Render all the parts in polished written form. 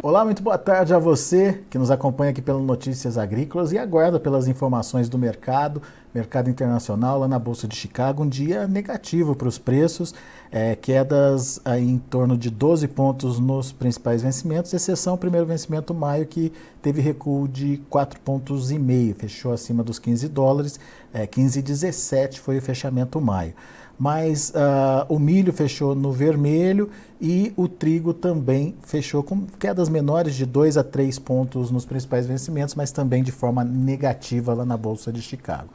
Olá, muito boa tarde a você que nos acompanha aqui pelo Notícias Agrícolas e aguarda pelas informações do mercado internacional lá na Bolsa de Chicago. Um dia negativo para os preços, quedas aí em torno de 12 pontos nos principais vencimentos, exceção o primeiro vencimento maio que teve recuo de 4,5 pontos, fechou acima dos 15 dólares, 15,17 foi o fechamento maio. Mas o milho fechou no vermelho e o trigo também fechou com quedas menores de 2 a 3 pontos nos principais vencimentos, mas também de forma negativa lá na Bolsa de Chicago.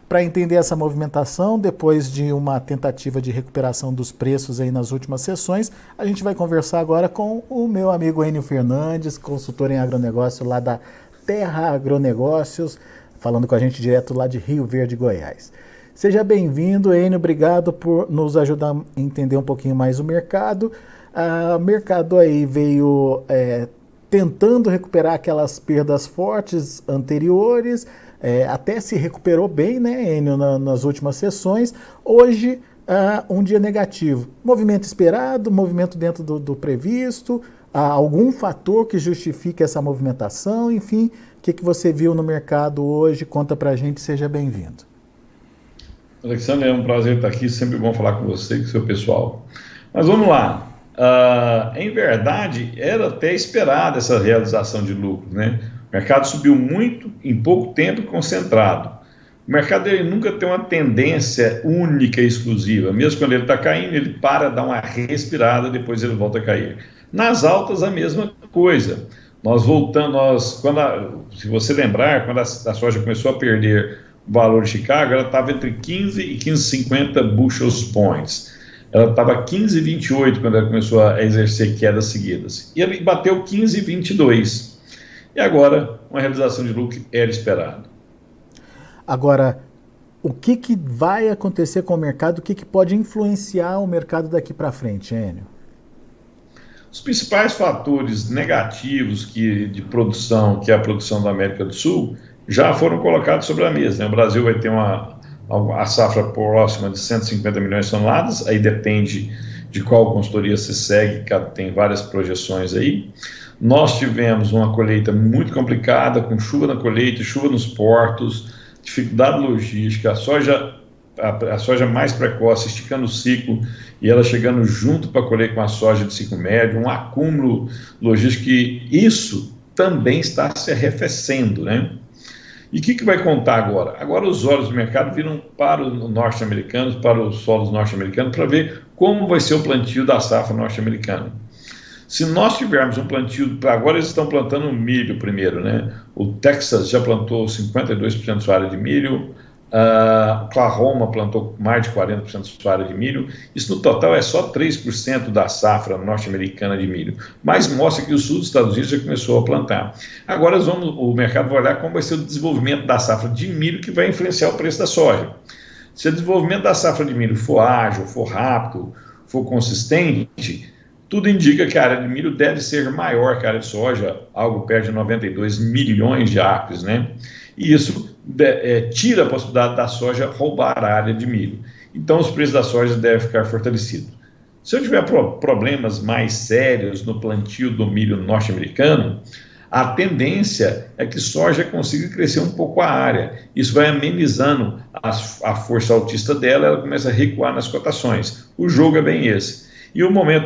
Para entender essa movimentação, depois de uma tentativa de recuperação dos preços aí nas últimas sessões, a gente vai conversar agora com o meu amigo Enio Fernandes, consultor em agronegócio lá da Terra Agronegócios, falando com a gente direto lá de Rio Verde, Goiás. Seja bem-vindo, Enio, obrigado por nos ajudar a entender um pouquinho mais o mercado. O mercado aí veio tentando recuperar aquelas perdas fortes anteriores, até se recuperou bem, né, Enio, nas últimas sessões. Hoje, um dia negativo. Movimento esperado, movimento dentro do previsto, algum fator que justifique essa movimentação, enfim, o que você viu no mercado hoje? Conta pra gente, seja bem-vindo. Alexandre, é um prazer estar aqui, sempre bom falar com você e com o seu pessoal. Mas vamos lá. Em verdade, era até esperada essa realização de lucros, né? O mercado subiu muito em pouco tempo e concentrado. O mercado ele nunca tem uma tendência única e exclusiva. Mesmo quando ele está caindo, ele para, dá uma respirada, depois ele volta a cair. Nas altas, a mesma coisa. Nós voltamos, se você lembrar, quando a soja começou a perder o valor de Chicago, ela estava entre 15 e 15,50 bushels points. Ela estava 15,28 quando ela começou a exercer quedas seguidas. E ele bateu 15,22. E agora, uma realização de lucro era esperado. Agora, o que vai acontecer com o mercado? O que pode influenciar o mercado daqui para frente, Enio? Os principais fatores negativos de produção, que é a produção da América do Sul, já foram colocados sobre a mesa, né? O Brasil vai ter a safra próxima de 150 milhões de toneladas, aí depende de qual consultoria se segue, tem várias projeções aí. Nós tivemos uma colheita muito complicada, com chuva na colheita, chuva nos portos, dificuldade logística, a soja mais precoce, esticando o ciclo, e ela chegando junto para colher com a soja de ciclo médio, um acúmulo logístico, e isso também está se arrefecendo, né? E o que vai contar agora? Agora os olhos do mercado viram para os norte-americanos, para os solos norte-americanos, para ver como vai ser o plantio da safra norte-americana. Se nós tivermos um plantio, agora eles estão plantando milho primeiro, né? O Texas já plantou 52% de sua área de milho, Oklahoma plantou mais de 40% de sua área de milho. Isso no total é só 3% da safra norte-americana de milho, mas mostra que o sul dos Estados Unidos já começou a plantar. Agora o mercado vai olhar como vai ser o desenvolvimento da safra de milho, que vai influenciar o preço da soja. Se o desenvolvimento da safra de milho for ágil, for rápido, for consistente, tudo indica que a área de milho deve ser maior que a área de soja, algo perto de 92 milhões de acres, né? E isso tira a possibilidade da soja roubar a área de milho. Então, os preços da soja devem ficar fortalecidos. Se eu tiver problemas mais sérios no plantio do milho norte-americano, a tendência é que soja consiga crescer um pouco a área. Isso vai amenizando a força altista dela, ela começa a recuar nas cotações. O jogo é bem esse. E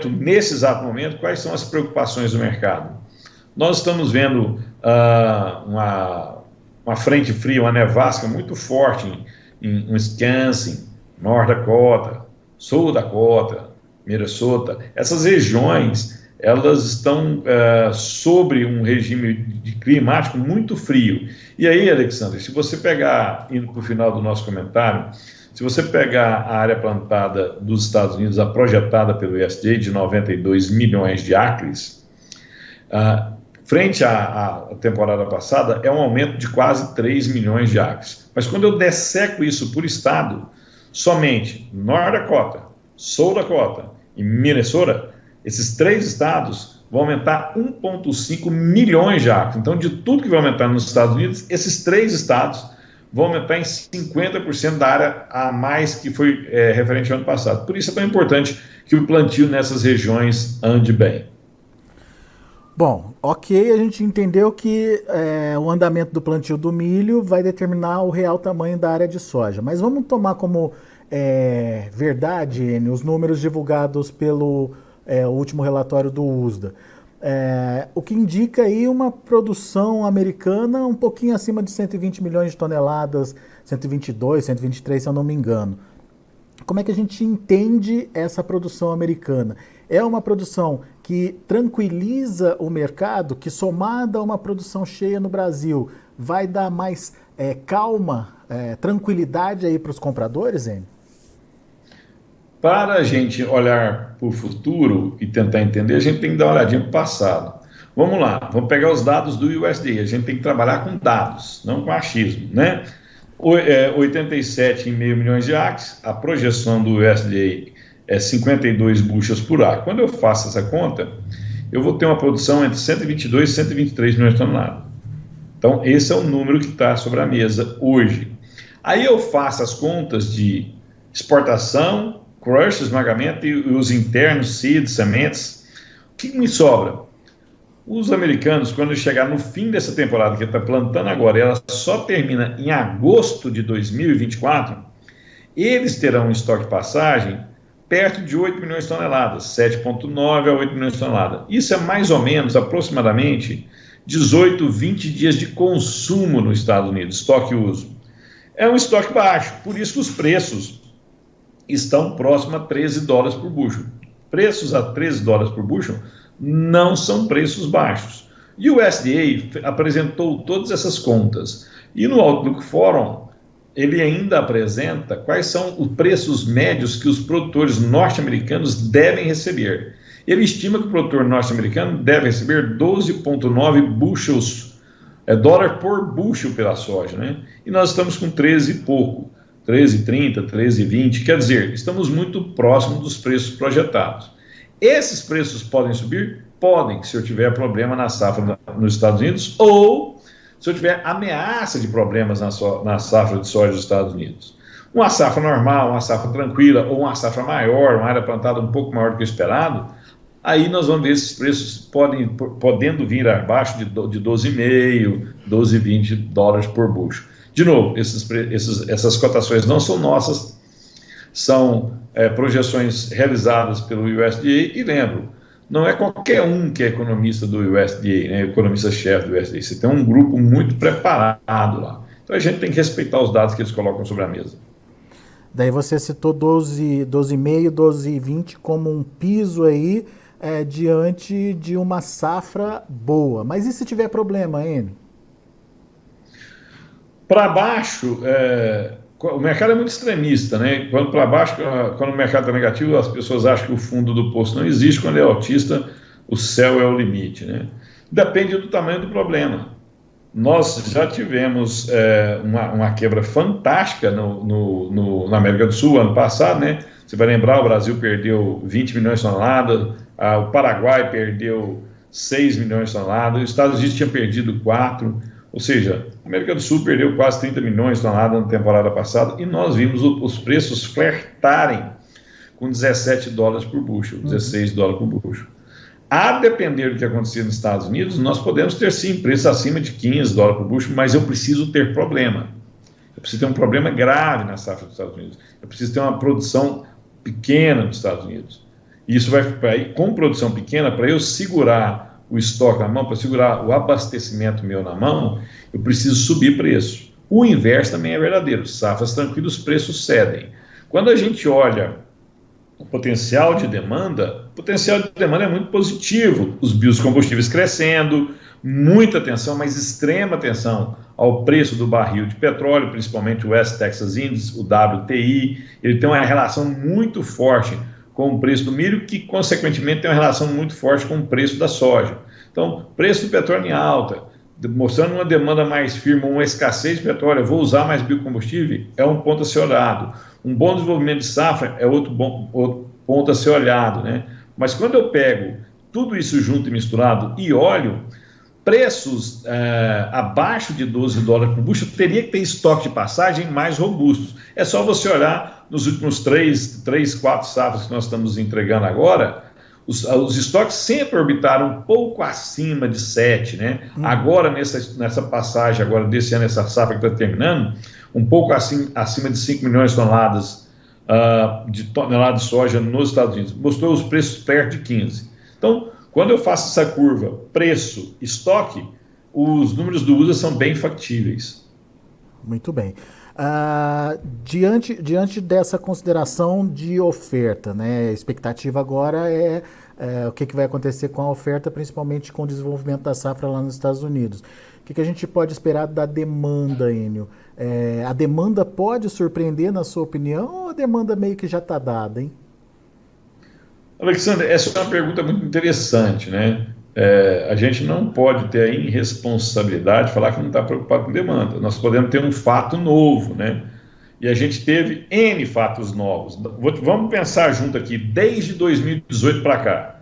nesse exato momento, quais são as preocupações do mercado? Nós estamos vendo uma frente fria, uma nevasca muito forte em Wisconsin, North Dakota, Sul Dakota, Minnesota. Essas regiões, elas estão sobre um regime climático muito frio. E aí, Alexandre, se você pegar, indo para o final do nosso comentário, se você pegar a área plantada dos Estados Unidos, a projetada pelo USDA, de 92 milhões de acres, frente à temporada passada, é um aumento de quase 3 milhões de acres. Mas quando eu desseco isso por estado, somente North Dakota, Sul Dakota e Minnesota, esses 3 estados vão aumentar 1,5 milhões de acres. Então, de tudo que vai aumentar nos Estados Unidos, esses 3 estados vão aumentar em 50% da área a mais que foi referente ao ano passado. Por isso é tão importante que o plantio nessas regiões ande bem. Bom, ok, a gente entendeu que o andamento do plantio do milho vai determinar o real tamanho da área de soja. Mas vamos tomar como verdade, Enio, os números divulgados pelo último relatório do USDA. O que indica aí uma produção americana um pouquinho acima de 120 milhões de toneladas, 122, 123, se eu não me engano. Como é que a gente entende essa produção americana? É uma produção que tranquiliza o mercado, que somada a uma produção cheia no Brasil, vai dar mais calma, tranquilidade aí para os compradores, hein? Para a gente olhar para o futuro e tentar entender, a gente tem que dar uma olhadinha para o passado. Vamos lá, vamos pegar os dados do USDA. A gente tem que trabalhar com dados, não com achismo, né? 87,5 milhões de acres, a projeção do USDA é 52 bushels por acre. Quando eu faço essa conta, eu vou ter uma produção entre 122 e 123 milhões de toneladas. Então, esse é o número que está sobre a mesa hoje. Aí eu faço as contas de exportação, crush, esmagamento e os internos, seeds, sementes. O que me sobra? Os americanos, quando chegar no fim dessa temporada que está plantando agora, ela só termina em agosto de 2024, eles terão um estoque de passagem perto de 8 milhões de toneladas, 7,9 a 8 milhões de toneladas. Isso é mais ou menos, aproximadamente, 18, 20 dias de consumo nos Estados Unidos, estoque e uso. É um estoque baixo, por isso que os preços estão próximos a 13 dólares por bushel. Preços a 13 dólares por bushel não são preços baixos. E o USDA apresentou todas essas contas. E no Outlook Forum, ele ainda apresenta quais são os preços médios que os produtores norte-americanos devem receber. Ele estima que o produtor norte-americano deve receber 12,9 bushels, dólar por bushel pela soja, né? E nós estamos com 13 e pouco, 13,30, 13,20, quer dizer, estamos muito próximos dos preços projetados. Esses preços podem subir? Podem, se eu tiver problema na safra nos Estados Unidos ou se eu tiver ameaça de problemas na safra de soja dos Estados Unidos. Uma safra normal, uma safra tranquila ou uma safra maior, uma área plantada um pouco maior do que o esperado, aí nós vamos ver esses preços podendo vir abaixo de 12,5, 12,20 dólares por bushel. De novo, essas cotações não são nossas, são projeções realizadas pelo USDA, e lembro, não é qualquer um que é economista do USDA, né, economista-chefe do USDA, você tem um grupo muito preparado lá. Então a gente tem que respeitar os dados que eles colocam sobre a mesa. Daí você citou 12,5, 12,20 como um piso aí diante de uma safra boa. Mas e se tiver problema, Enio? Para baixo, o mercado é muito extremista, né? Quando para baixo, quando o mercado está negativo, as pessoas acham que o fundo do poço não existe. Quando é altista, o céu é o limite, né? Depende do tamanho do problema. Nós já tivemos uma quebra fantástica na América do Sul ano passado, né? Você vai lembrar, o Brasil perdeu 20 milhões de toneladas, o Paraguai perdeu 6 milhões de toneladas, os Estados Unidos tinham perdido 4, ou seja, a América do Sul perdeu quase 30 milhões de toneladas na temporada passada, e nós vimos os preços flertarem com 17 dólares por bushel, 16 dólares por bushel. A depender do que acontecer nos Estados Unidos, nós podemos ter sim preços acima de 15 dólares por bushel, mas eu preciso ter problema. Eu preciso ter um problema grave na safra dos Estados Unidos. Eu preciso ter uma produção pequena nos Estados Unidos. E isso vai com produção pequena, para eu segurar o estoque na mão, para segurar o abastecimento meu na mão, eu preciso subir preço. O inverso também é verdadeiro. Safras tranquilas, os preços cedem. Quando a gente olha o potencial de demanda é muito positivo. Os biocombustíveis crescendo, muita atenção, mas extrema atenção ao preço do barril de petróleo, principalmente o West Texas Index, o WTI. Ele tem uma relação muito forte com o preço do milho, que consequentemente tem uma relação muito forte com o preço da soja. Então, preço do petróleo em alta, mostrando uma demanda mais firme, uma escassez de petróleo, eu vou usar mais biocombustível, é um ponto a ser olhado. Um bom desenvolvimento de safra é outro ponto a ser olhado, né? Mas quando eu pego tudo isso junto e misturado e olho, preços abaixo de 12 dólares por bushel, teria que ter estoque de passagem mais robustos. É só você olhar nos últimos 3, 4 safras que nós estamos entregando agora, os estoques sempre orbitaram um pouco acima de 7, né? Agora, nessa passagem agora desse ano, essa safra que está terminando, um pouco acima de 5 milhões de toneladas de tonelada de soja nos Estados Unidos. Mostrou os preços perto de 15. Então, quando eu faço essa curva preço, estoque, os números do USA são bem factíveis. Muito bem. Diante dessa consideração de oferta, né, a expectativa agora é o que vai acontecer com a oferta, principalmente com o desenvolvimento da safra lá nos Estados Unidos. O que a gente pode esperar da demanda, Enio? A demanda pode surpreender, na sua opinião, ou a demanda meio que já está dada, hein? Alexandre, essa é uma pergunta muito interessante, né? A gente não pode ter a irresponsabilidade de falar que não está preocupado com demanda. Nós podemos ter um fato novo, né? E a gente teve N fatos novos. Vamos pensar junto aqui, desde 2018 para cá.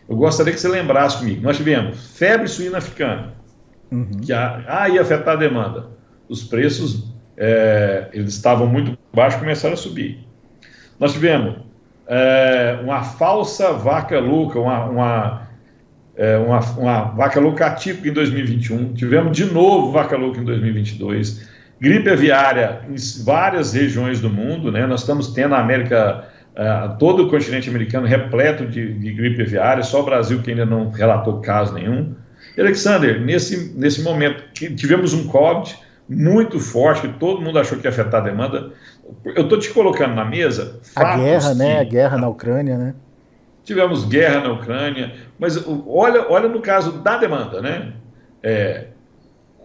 Eu gostaria que você lembrasse comigo. Nós tivemos febre suína africana, que ia afetar a demanda. Os preços, eles estavam muito baixos, começaram a subir. Nós tivemos uma falsa vaca louca, uma vaca louca atípica em 2021, tivemos de novo vaca louca em 2022, gripe aviária em várias regiões do mundo, né? Nós estamos tendo a América, todo o continente americano repleto de gripe aviária, só o Brasil que ainda não relatou caso nenhum. E, Alexander, nesse momento, tivemos um Covid muito forte, que todo mundo achou que ia afetar a demanda. Eu estou te colocando na mesa a guerra, né? A guerra na Ucrânia, né? Tivemos guerra na Ucrânia, mas olha no caso da demanda, né?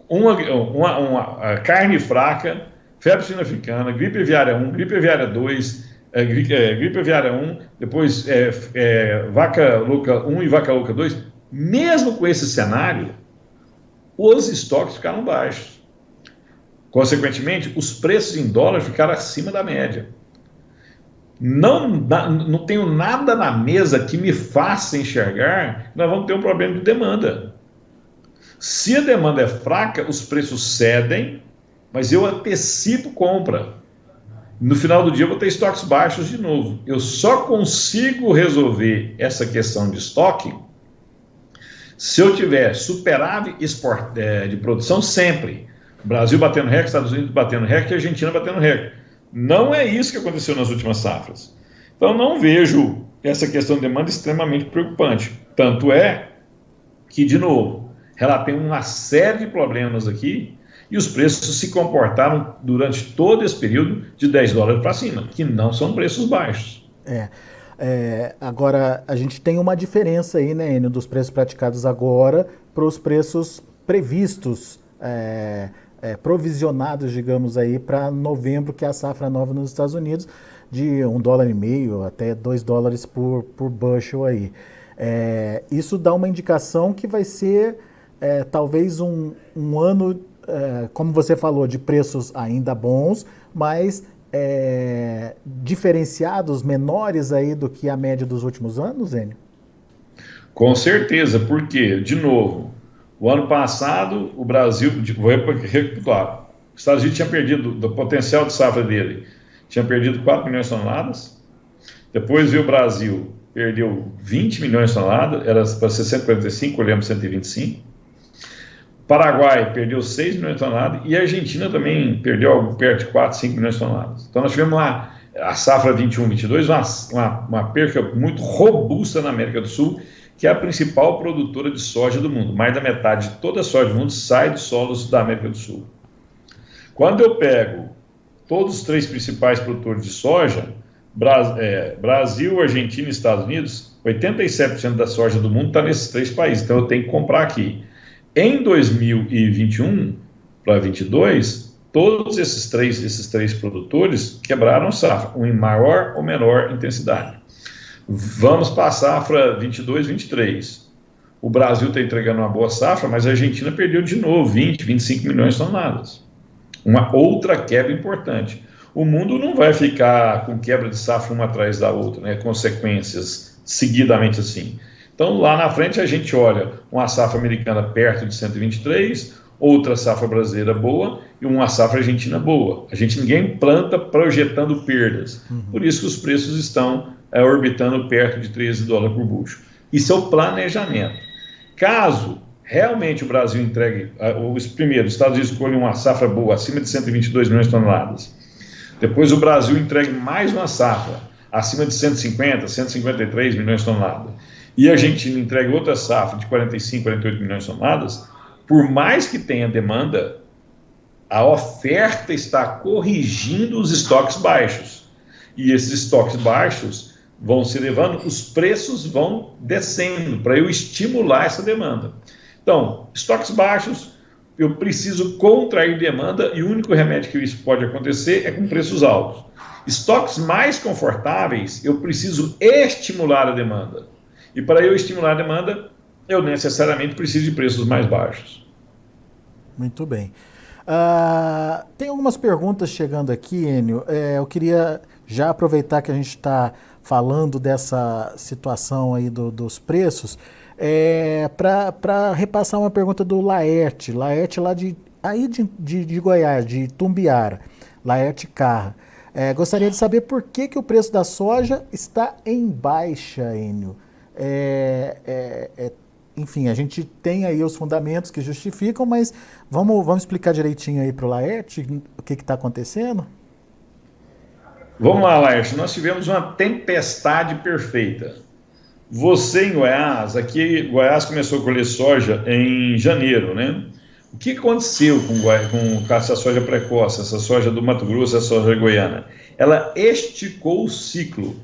Uma carne fraca, febre suína africana, gripe aviária 1, gripe aviária 2, gripe aviária 1, depois vaca louca 1 e vaca louca 2. Mesmo com esse cenário, os estoques ficaram baixos. Consequentemente, os preços em dólar ficaram acima da média. Não tenho nada na mesa que me faça enxergar que nós vamos ter um problema de demanda. Se a demanda é fraca, os preços cedem, mas eu antecipo compra. No final do dia eu vou ter estoques baixos de novo. Eu só consigo resolver essa questão de estoque se eu tiver superávit de produção sempre. Brasil batendo recorde, Estados Unidos batendo recorde e Argentina batendo recorde. Não é isso que aconteceu nas últimas safras. Então, não vejo essa questão de demanda extremamente preocupante. Tanto é que, de novo, relatei uma série de problemas aqui e os preços se comportaram durante todo esse período de 10 dólares para cima, que não são preços baixos. Agora, a gente tem uma diferença aí, né, Enio, dos preços praticados agora para os preços previstos, provisionados, digamos aí, para novembro, que é a safra nova nos Estados Unidos, de $1,50 até $2 por bushel aí. Isso dá uma indicação que vai ser talvez um ano, como você falou, de preços ainda bons, mas diferenciados, menores aí do que a média dos últimos anos, Enio? Com certeza, porque, de novo, o ano passado, o Brasil, vou recapitular, os Estados Unidos tinha perdido, do potencial de safra dele, tinha perdido 4 milhões de toneladas, depois veio o Brasil, perdeu 20 milhões de toneladas, era para ser 145, colhemos 125, Paraguai perdeu 6 milhões de toneladas e a Argentina também perdeu algo perto de 4, 5 milhões de toneladas. Então nós tivemos a safra 21-22, uma perca muito robusta na América do Sul, que é a principal produtora de soja do mundo. Mais da metade de toda a soja do mundo sai dos solos da América do Sul. Quando eu pego todos os 3 principais produtores de soja, Brasil, Argentina e Estados Unidos, 87% da soja do mundo está nesses 3 países. Então eu tenho que comprar aqui. Em 2021 para 2022, todos esses três produtores quebraram safra, em maior ou menor intensidade. Vamos para a safra 22-23. O Brasil está entregando uma boa safra, mas a Argentina perdeu de novo 20, 25 milhões de toneladas. Uma outra quebra importante. O mundo não vai ficar com quebra de safra uma atrás da outra, né? Consequências seguidamente assim. Então, lá na frente, a gente olha uma safra americana perto de 123, outra safra brasileira boa e uma safra argentina boa. Ninguém planta projetando perdas. Por isso que os preços estão orbitando perto de $13 por bushel. Isso é o planejamento. Caso realmente o Brasil entregue, primeiro, os Estados Unidos escolhem uma safra boa, acima de 122 milhões de toneladas. Depois o Brasil entregue mais uma safra, acima de 150, 153 milhões de toneladas. E a Argentina entregue outra safra de 45, 48 milhões de toneladas. Por mais que tenha demanda, a oferta está corrigindo os estoques baixos. E esses estoques baixos vão se elevando, os preços vão descendo, para eu estimular essa demanda. Então, estoques baixos, eu preciso contrair demanda e o único remédio que isso pode acontecer é com preços altos. Estoques mais confortáveis, eu preciso estimular a demanda. E para eu estimular a demanda, eu necessariamente preciso de preços mais baixos. Muito bem. Tem algumas perguntas chegando aqui, Enio. Eu queria já aproveitar que a gente está falando dessa situação aí dos preços, para repassar uma pergunta do Laerte lá de Goiás, de Tumbiara, Laerte Carra. Gostaria de saber por que o preço da soja está em baixa, Enio. Enfim, a gente tem aí os fundamentos que justificam, mas vamos explicar direitinho aí para o Laerte o que está acontecendo? Vamos lá, Laerte. Nós tivemos uma tempestade perfeita. Você em Goiás, Goiás começou a colher soja em janeiro, né? O que aconteceu com essa soja precoce, essa soja do Mato Grosso, essa soja goiana? Ela esticou o ciclo.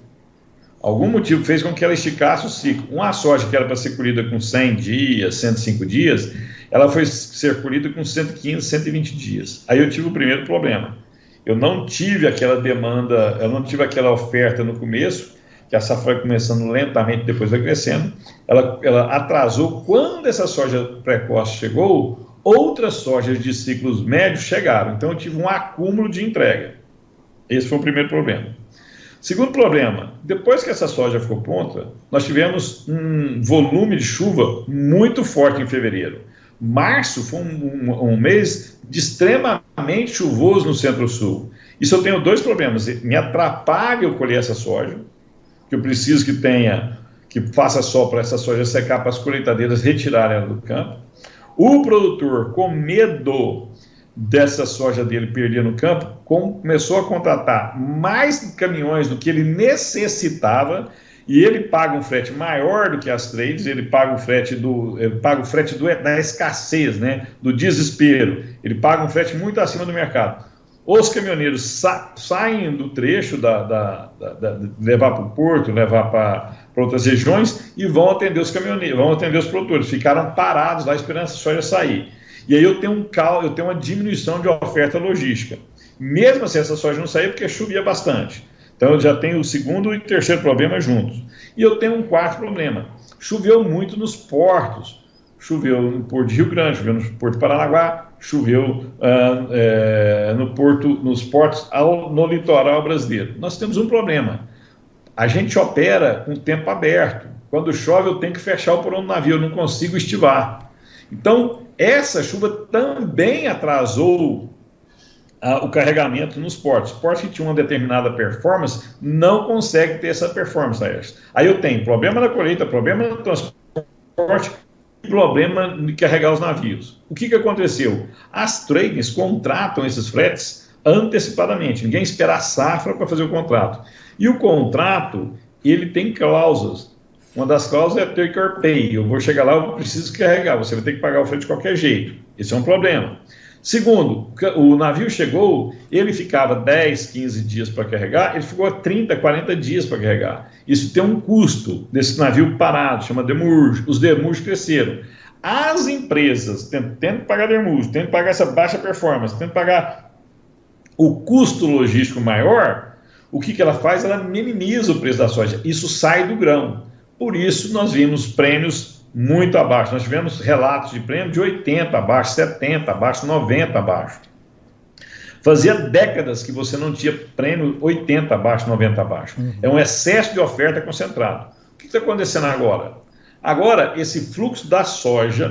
Algum motivo fez com que ela esticasse o ciclo. Uma soja que era para ser colhida com 100 dias, 105 dias, ela foi ser colhida com 115, 120 dias. Aí eu tive o primeiro problema. Eu não tive aquela demanda, eu não tive aquela oferta no começo, que a safra foi começando lentamente, depois vai crescendo. Ela atrasou. Quando essa soja precoce chegou, outras sojas de ciclos médios chegaram. Então eu tive um acúmulo de entrega. Esse foi o primeiro problema. Segundo problema, depois que essa soja ficou pronta, nós tivemos um volume de chuva muito forte em fevereiro. Março foi um mês de extremamente chuvoso no Centro-Sul. Isso eu tenho dois problemas. Me atrapalha eu colher essa soja, que eu preciso que faça sol para essa soja secar, para as colheitadeiras retirarem ela do campo. O produtor, com medo dessa soja dele perder no campo, começou a contratar mais caminhões do que ele necessitava, e ele paga um frete maior do que as trades, ele paga o frete da escassez, né, do desespero, ele paga um frete muito acima do mercado. Os caminhoneiros saem do trecho levar para o porto, levar para outras regiões, e vão atender os caminhoneiros, vão atender os produtores, ficaram parados lá esperando essa soja sair. E aí eu tenho uma diminuição de oferta logística. Mesmo assim, essa soja não saiu porque chovia bastante. Então eu já tenho o segundo e terceiro problema juntos. E eu tenho um quarto problema. Choveu muito nos portos. Choveu no Porto de Rio Grande, choveu no Porto de Paranaguá, choveu nos portos no litoral brasileiro. Nós temos um problema. A gente opera com tempo aberto. Quando chove, eu tenho que fechar o porão do navio, eu não consigo estivar. Então, essa chuva também atrasou o carregamento nos portos. Portos que tinham uma determinada performance não conseguem ter essa performance. Aí eu tenho problema na colheita, problema no transporte e problema de carregar os navios. O que aconteceu? As traders contratam esses fretes antecipadamente. Ninguém espera a safra para fazer o contrato. E o contrato, ele tem cláusulas. Uma das cláusulas é take or pay. Eu vou chegar lá, eu preciso carregar. Você vai ter que pagar o frete de qualquer jeito. Esse é um problema. Segundo, o navio chegou, ele ficava 10, 15 dias para carregar, ele ficou 30, 40 dias para carregar. Isso tem um custo desse navio parado, chama demurge. Os demurge cresceram. As empresas tendo que pagar demurge, tendo que pagar essa baixa performance, tendo que pagar o custo logístico maior, o que ela faz? Ela minimiza o preço da soja. Isso sai do grão. Por isso nós vimos prêmios muito abaixo. Nós tivemos relatos de prêmio de 80 abaixo, 70 abaixo, 90 abaixo. Fazia décadas que você não tinha prêmio 80 abaixo, 90 abaixo. É um excesso de oferta concentrado. O que está acontecendo agora? Agora, esse fluxo da soja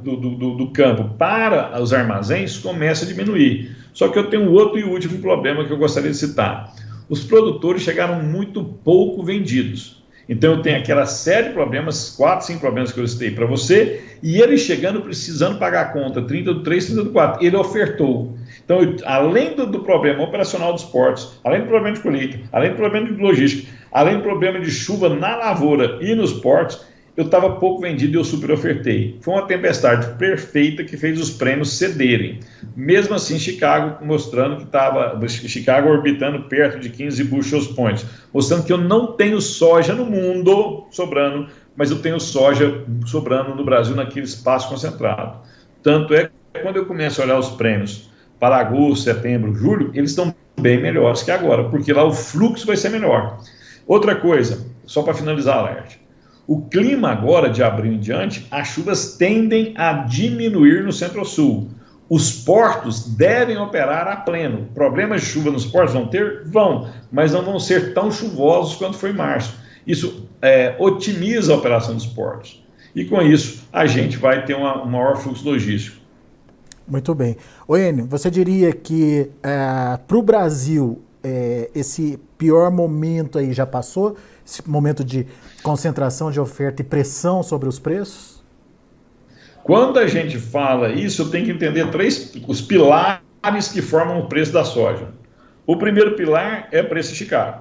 do campo para os armazéns começa a diminuir. Só que eu tenho um outro e último problema que eu gostaria de citar. os produtores chegaram muito pouco vendidos. Então eu tenho aquela série de problemas, 4, 5 problemas que eu citei para você, e ele chegando precisando pagar a conta, 30 do 3, 30 do 4, ele ofertou. Então, além do problema operacional dos portos, além do problema de colheita, além do problema de logística, além do problema de chuva na lavoura e nos portos, eu estava pouco vendido e eu super ofertei. Foi uma tempestade perfeita que fez os prêmios cederem. Mesmo assim, Chicago mostrando que estava, Chicago orbitando perto de 15 bushels points, mostrando que eu não tenho soja no mundo sobrando, mas eu tenho soja sobrando no Brasil naquele espaço concentrado. Tanto é que quando eu começo a olhar os prêmios para agosto, setembro, julho, eles estão bem melhores que agora, porque lá o fluxo vai ser melhor. Outra coisa, só para finalizar, Laerte, o clima agora, de abril em diante, as chuvas tendem a diminuir no centro-sul. Os portos devem operar a pleno. Problemas de chuva nos portos vão ter? Vão, mas não vão ser tão chuvosos quanto foi em março. Isso otimiza a operação dos portos. E com isso, a gente vai ter um maior fluxo logístico. Muito bem. Enio, você diria que para o Brasil esse pior momento aí já passou? Esse momento de concentração de oferta e pressão sobre os preços? Quando a gente fala isso, eu tenho que entender os pilares que formam o preço da soja. O primeiro pilar é preço de Chicago.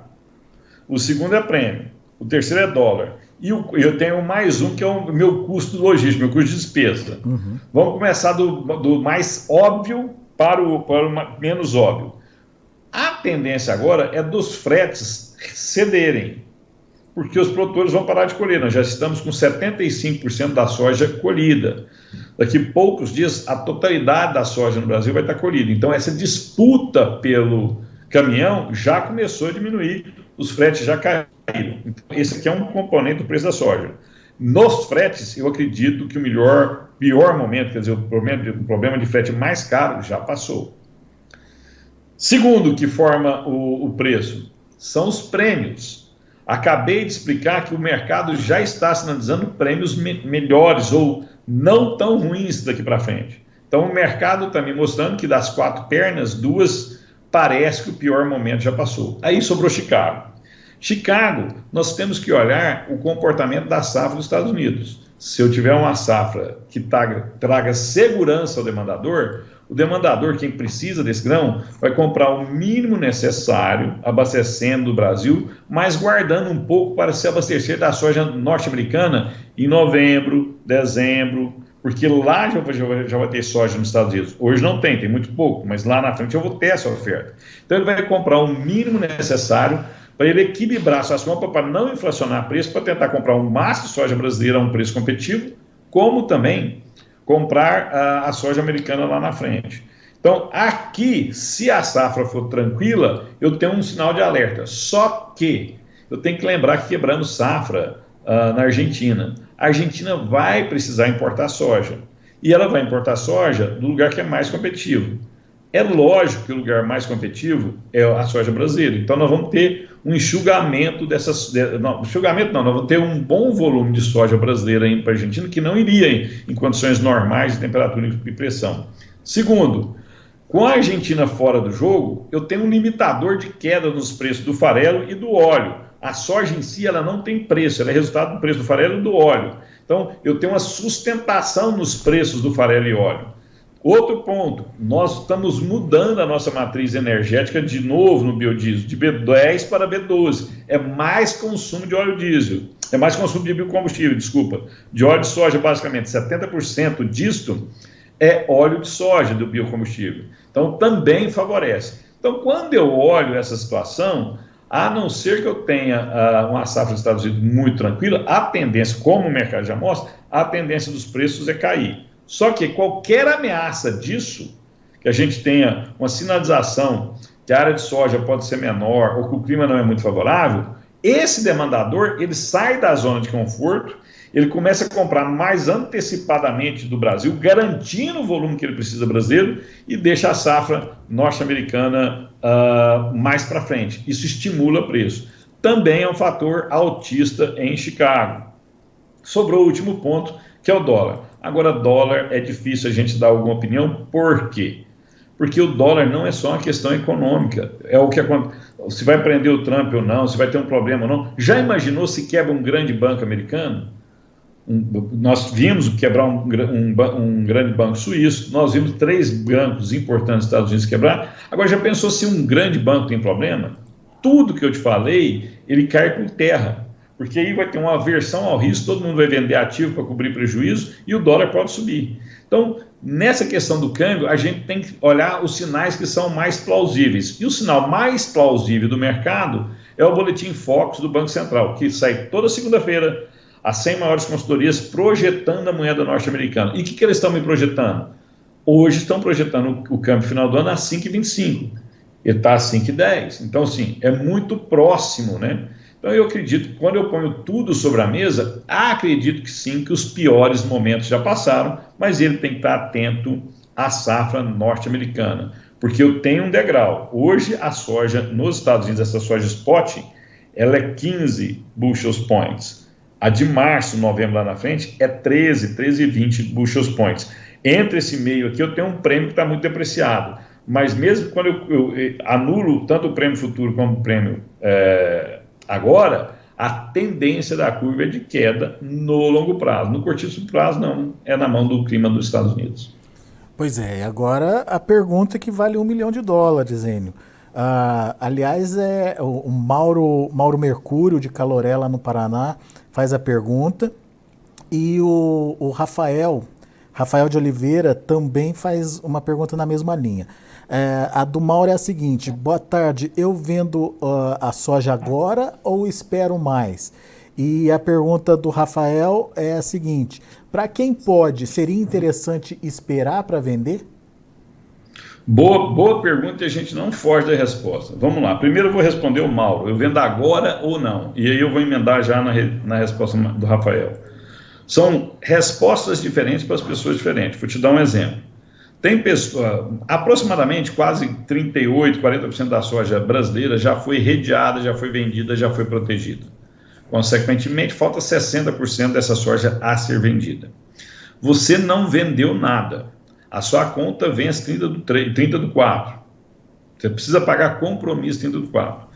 O segundo é prêmio. O terceiro é dólar. E eu tenho mais um, que é o meu custo logístico, meu custo de despesa. Uhum. Vamos começar do mais óbvio para o menos óbvio. A tendência agora é dos fretes cederem, porque os produtores vão parar de colher. Nós já estamos com 75% da soja colhida. Daqui a poucos dias, a totalidade da soja no Brasil vai estar colhida. Então, essa disputa pelo caminhão já começou a diminuir, os fretes já caíram. Então, esse aqui é um componente do preço da soja. Nos fretes, eu acredito que o pior momento, quer dizer, o problema de frete mais caro já passou. Segundo que forma o preço, são os prêmios. Acabei de explicar que o mercado já está sinalizando prêmios melhores ou não tão ruins daqui para frente. Então o mercado está me mostrando que das 4 pernas, 2 parece que o pior momento já passou. Aí sobrou Chicago. Chicago, nós temos que olhar o comportamento da safra dos Estados Unidos. Se eu tiver uma safra que traga segurança ao demandador, o demandador, quem precisa desse grão, vai comprar o mínimo necessário, abastecendo o Brasil, mas guardando um pouco para se abastecer da soja norte-americana em novembro, dezembro, porque lá já vai ter soja nos Estados Unidos. Hoje não tem muito pouco, mas lá na frente eu vou ter essa oferta. Então ele vai comprar o mínimo necessário para ele equilibrar suas compras, para não inflacionar preço, para tentar comprar um máximo de soja brasileira a um preço competitivo, como também comprar a soja americana lá na frente. Então, aqui, se a safra for tranquila, eu tenho um sinal de alerta. Só que eu tenho que lembrar que quebramos safra na Argentina. A Argentina vai precisar importar soja. E ela vai importar soja do lugar que é mais competitivo. É lógico que o lugar mais competitivo é a soja brasileira. Então, nós vamos ter um enxugamento nós vamos ter um bom volume de soja brasileira indo para a Argentina, que não iria em condições normais de temperatura e pressão. Segundo, com a Argentina fora do jogo, eu tenho um limitador de queda nos preços do farelo e do óleo. A soja em si, ela não tem preço, ela é resultado do preço do farelo e do óleo. Então, eu tenho uma sustentação nos preços do farelo e óleo. Outro ponto, nós estamos mudando a nossa matriz energética de novo no biodiesel, de B10 para B12. É mais consumo de óleo diesel, é mais consumo de biocombustível, de óleo de soja, basicamente. 70% disto é óleo de soja do biocombustível. Então, também favorece. Então, quando eu olho essa situação, a não ser que eu tenha uma safra dos Estados Unidos muito tranquila, a tendência, como o mercado já mostra, a tendência dos preços é cair. Só que qualquer ameaça disso, que a gente tenha uma sinalização que a área de soja pode ser menor ou que o clima não é muito favorável, esse demandador, ele sai da zona de conforto, ele começa a comprar mais antecipadamente do Brasil, garantindo o volume que ele precisa brasileiro e deixa a safra norte-americana mais para frente. Isso estimula o preço. Também é um fator altista em Chicago. Sobrou o último ponto, que é o dólar. Agora, dólar é difícil a gente dar alguma opinião, por quê? porque o dólar não é só uma questão econômica, é o que acontece, se vai prender o Trump ou não, se vai ter um problema ou não. Já imaginou se quebra um grande banco americano? Nós vimos quebrar um grande banco suíço, nós vimos 3 bancos importantes dos Estados Unidos quebrar. Agora, já pensou se um grande banco tem problema? Tudo que eu te falei, ele cai por terra, porque aí vai ter uma aversão ao risco, todo mundo vai vender ativo para cobrir prejuízo e o dólar pode subir. Então, nessa questão do câmbio, a gente tem que olhar os sinais que são mais plausíveis. E o sinal mais plausível do mercado é o Boletim Focus do Banco Central, que sai toda segunda-feira, as 100 maiores consultorias projetando a moeda norte-americana. E o que eles estão me projetando? Hoje estão projetando o câmbio final do ano a 5,25. Ele está a 5,10. Então, assim, é muito próximo, né? Então, eu acredito que quando eu ponho tudo sobre a mesa, acredito que sim, que os piores momentos já passaram, mas ele tem que estar atento à safra norte-americana, porque eu tenho um degrau. Hoje, a soja nos Estados Unidos, essa soja spot, ela é 15 bushels points. A de março, novembro lá na frente, é 13,20 bushels points. Entre esse meio aqui, eu tenho um prêmio que está muito depreciado, mas mesmo quando eu anulo tanto o prêmio futuro como o prêmio agora, a tendência da curva é de queda no longo prazo. No curtíssimo prazo, não. É na mão do clima dos Estados Unidos. Pois é, agora a pergunta que vale $1 milhão, Enio. Aliás, o Mauro Mercúrio, de Caloré, lá no Paraná, faz a pergunta. E o Rafael de Oliveira também faz uma pergunta na mesma linha. A do Mauro é a seguinte: boa tarde, eu vendo a soja agora ou espero mais? E a pergunta do Rafael é a seguinte: para quem pode, seria interessante esperar para vender? Boa pergunta, e a gente não foge da resposta. Vamos lá, primeiro eu vou responder o Mauro, eu vendo agora ou não? E aí eu vou emendar já na resposta do Rafael. São respostas diferentes para as pessoas diferentes. Vou te dar um exemplo. Tem aproximadamente quase 38%, 40% da soja brasileira já foi redeada, já foi vendida, já foi protegida. Consequentemente, falta 60% dessa soja a ser vendida. Você não vendeu nada. A sua conta vence 30/4. Você precisa pagar compromisso 30/4.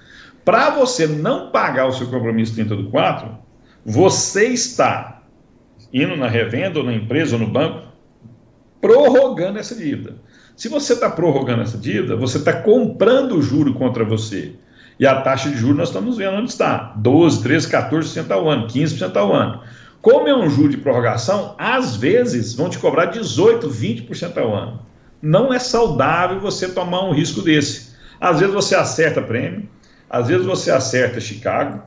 Para você não pagar o seu compromisso 30/4, você está indo na revenda, ou na empresa, ou no banco, prorrogando essa dívida. Se você está prorrogando essa dívida, você está comprando o juro contra você. E a taxa de juros nós estamos vendo onde está. 12%, 13%, 14% ao ano, 15% ao ano. Como é um juro de prorrogação, às vezes vão te cobrar 18%, 20% ao ano. Não é saudável você tomar um risco desse. Às vezes você acerta prêmio, às vezes você acerta Chicago,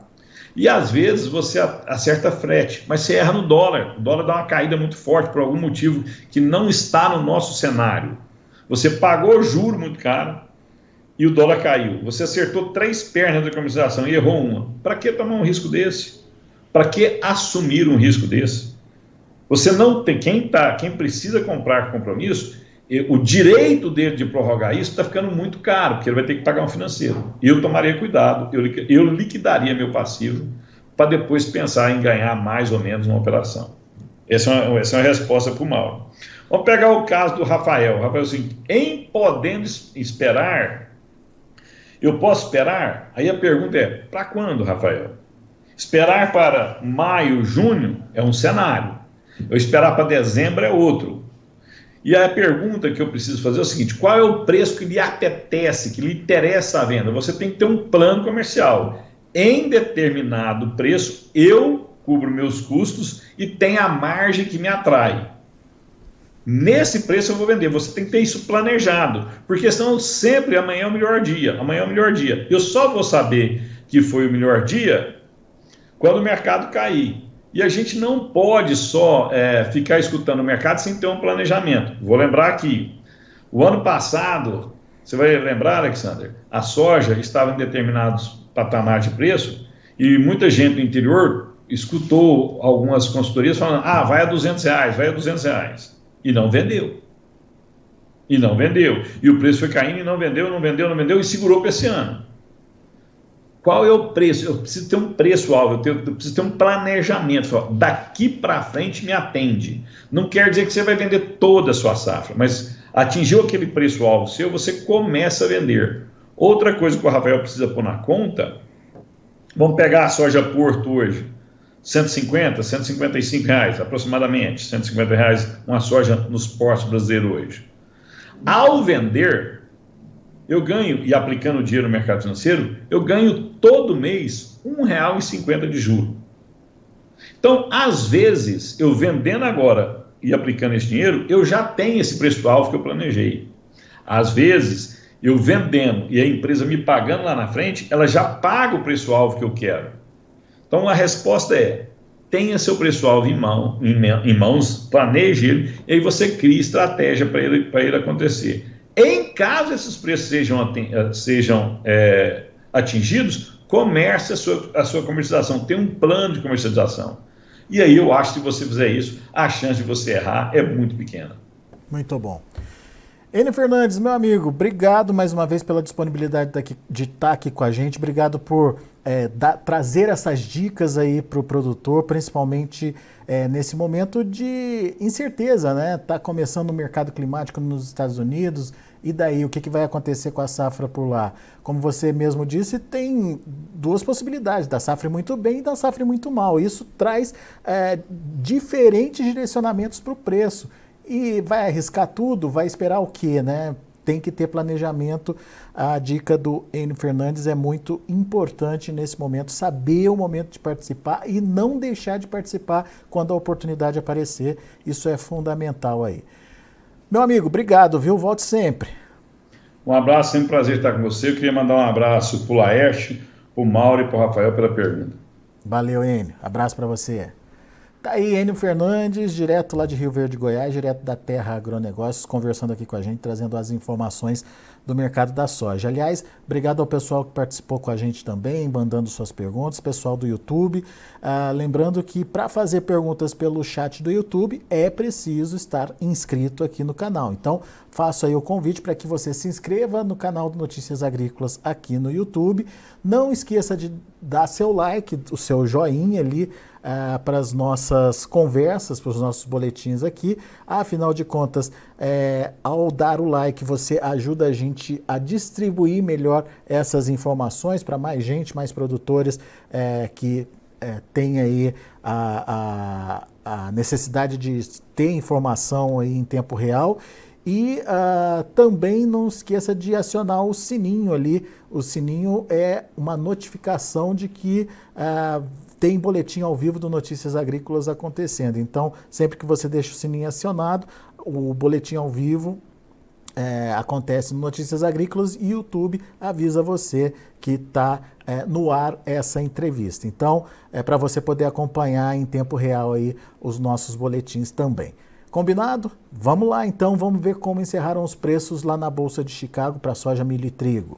e às vezes você acerta frete, mas você erra no dólar. O dólar dá uma caída muito forte por algum motivo que não está no nosso cenário. Você pagou juro muito caro e o dólar caiu. Você acertou 3 pernas da comercialização e errou uma. Para que tomar um risco desse? Para que assumir um risco desse? Você não tem, quem precisa comprar compromisso, o direito dele de prorrogar isso está ficando muito caro, porque ele vai ter que pagar um financeiro. Eu tomaria cuidado, eu liquidaria meu passivo para depois pensar em ganhar mais ou menos uma operação. Essa é uma resposta para o Mauro. Vamos pegar o caso do Rafael. Rafael, assim, em podendo esperar, eu posso esperar? Aí a pergunta é, para quando, Rafael? Esperar para maio, junho é um cenário. Eu esperar para dezembro é outro. E a pergunta que eu preciso fazer é o seguinte: qual é o preço que lhe apetece, que lhe interessa a venda? Você tem que ter um plano comercial. Em determinado preço, eu cubro meus custos e tenho a margem que me atrai. Nesse preço eu vou vender. Você tem que ter isso planejado, porque senão sempre amanhã é o melhor dia. Amanhã é o melhor dia. Eu só vou saber que foi o melhor dia quando o mercado cair. E a gente não pode só ficar escutando o mercado sem ter um planejamento. Vou lembrar aqui, o ano passado, você vai lembrar, Alexander, a soja estava em determinados patamares de preço e muita gente do interior escutou algumas consultorias falando, vai a R$200, vai a R$200. E não vendeu. E o preço foi caindo e não vendeu e segurou para esse ano. Qual é o preço? Eu preciso ter um preço-alvo, eu preciso ter um planejamento. Daqui para frente me atende. Não quer dizer que você vai vender toda a sua safra, mas Atingiu aquele preço-alvo seu, você começa a vender. Outra coisa que o Rafael precisa pôr na conta, vamos pegar a soja Porto hoje, 150, 155 reais aproximadamente, 150 reais uma soja nos portos brasileiros hoje. Ao vender, eu ganho, e aplicando o dinheiro no mercado financeiro, eu ganho todo mês R$1,50 de juro. Então, às vezes, eu vendendo agora e aplicando esse dinheiro, eu já tenho esse preço-alvo que eu planejei. Às vezes, eu vendendo e a empresa me pagando lá na frente, ela já paga o preço-alvo que eu quero. Então, a resposta é: tenha seu preço-alvo em mãos, planeje ele, e aí você cria estratégia para ele acontecer. Em caso esses preços sejam atingidos, comece a sua comercialização, tenha um plano de comercialização. E aí eu acho que se você fizer isso, a chance de você errar é muito pequena. Muito bom. Enio Fernandes, meu amigo, obrigado mais uma vez pela disponibilidade de estar aqui com a gente. Obrigado por trazer essas dicas aí para o produtor, principalmente nesse momento de incerteza, né? Tá começando o mercado climático nos Estados Unidos, e daí o que vai acontecer com a safra por lá? Como você mesmo disse, tem duas possibilidades, da safra muito bem e da safra muito mal. Isso traz diferentes direcionamentos para o preço. E vai arriscar tudo? Vai esperar o quê, né? Tem que ter planejamento. A dica do Enio Fernandes é muito importante nesse momento, saber o momento de participar e não deixar de participar quando a oportunidade aparecer. Isso é fundamental aí. Meu amigo, obrigado, viu? Volte sempre. Um abraço, sempre um prazer estar com você. Eu queria mandar um abraço para o Laerte, para o Mauro e para o Rafael pela pergunta. Valeu, Enio. Abraço para você. Tá aí Enio Fernandes, direto lá de Rio Verde, Goiás, direto da Terra Agronegócios, conversando aqui com a gente, trazendo as informações do mercado da soja. Aliás, obrigado ao pessoal que participou com a gente também, mandando suas perguntas, pessoal do YouTube. Lembrando que para fazer perguntas pelo chat do YouTube é preciso estar inscrito aqui no canal. Então, faço aí o convite para que você se inscreva no canal do Notícias Agrícolas aqui no YouTube. Não esqueça de dar seu like, o seu joinha ali, para as nossas conversas, para os nossos boletins aqui. Afinal de contas, ao dar o like, você ajuda a gente a distribuir melhor essas informações para mais gente, mais produtores que tem aí a necessidade de ter informação aí em tempo real. E também não esqueça de acionar o sininho ali. O sininho é uma notificação de que tem boletim ao vivo do Notícias Agrícolas acontecendo. Então, sempre que você deixa o sininho acionado, o boletim ao vivo acontece no Notícias Agrícolas e o YouTube avisa você que está no ar essa entrevista. Então, para você poder acompanhar em tempo real aí os nossos boletins também. Combinado? Vamos lá então, vamos ver como encerraram os preços lá na Bolsa de Chicago para soja, milho e trigo.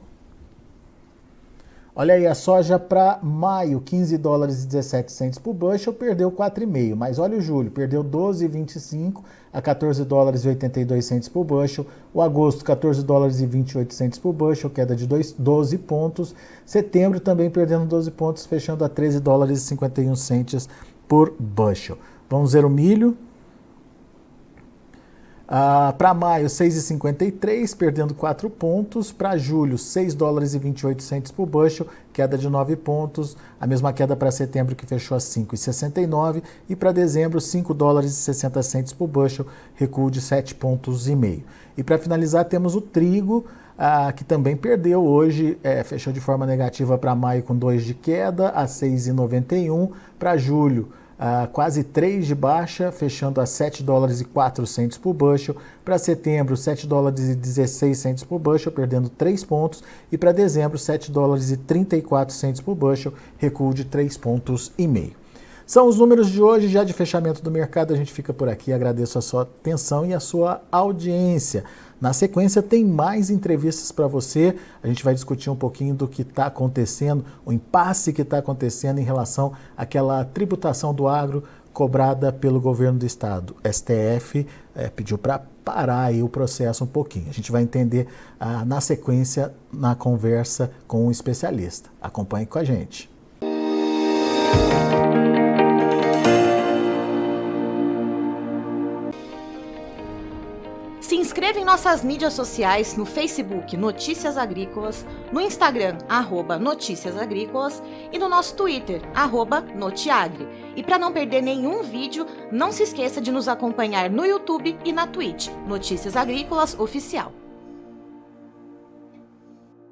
Olha aí, a soja para maio, 15 dólares e 17 centes por bushel, perdeu 4,5. Mas olha o julho, perdeu 12,25 a 14 dólares e 82 centes por bushel. O agosto, 14 dólares e 28 centes por bushel, queda de 12 pontos. Setembro também perdendo 12 pontos, fechando a 13 dólares e 51 centes por bushel. Vamos ver o milho. Para maio, 6,53, perdendo 4 pontos. Para julho, 6 dólares e 28 centes por bushel, queda de 9 pontos. A mesma queda para setembro, que fechou a 5,69. E para dezembro, 5 dólares e 60 centes por bushel, recuo de 7,5 pontos. E para finalizar, temos o trigo, que também perdeu hoje, fechou de forma negativa para maio com 2 de queda, a 6,91. Para julho, quase 3 de baixa, fechando a 7 dólares e 4 centes por bushel. Para setembro, 7 dólares e 16 centes por bushel, perdendo 3 pontos. E para dezembro, 7 dólares e 34 centes por bushel, recuo de 3,5 pontos. São os números de hoje, já de fechamento do mercado. A gente fica por aqui, agradeço a sua atenção e a sua audiência. Na sequência, tem mais entrevistas para você. A gente vai discutir um pouquinho do que está acontecendo, o impasse que está acontecendo em relação àquela tributação do agro cobrada pelo governo do estado. STF pediu para parar aí o processo um pouquinho. A gente vai entender na sequência, na conversa com um especialista. Acompanhe com a gente. inscreva em nossas mídias sociais, no Facebook Notícias Agrícolas, no Instagram @Notícias Agrícolas e no nosso Twitter @Notiagre. E para não perder nenhum vídeo, não se esqueça de nos acompanhar no YouTube e na Twitch, Notícias Agrícolas Oficial.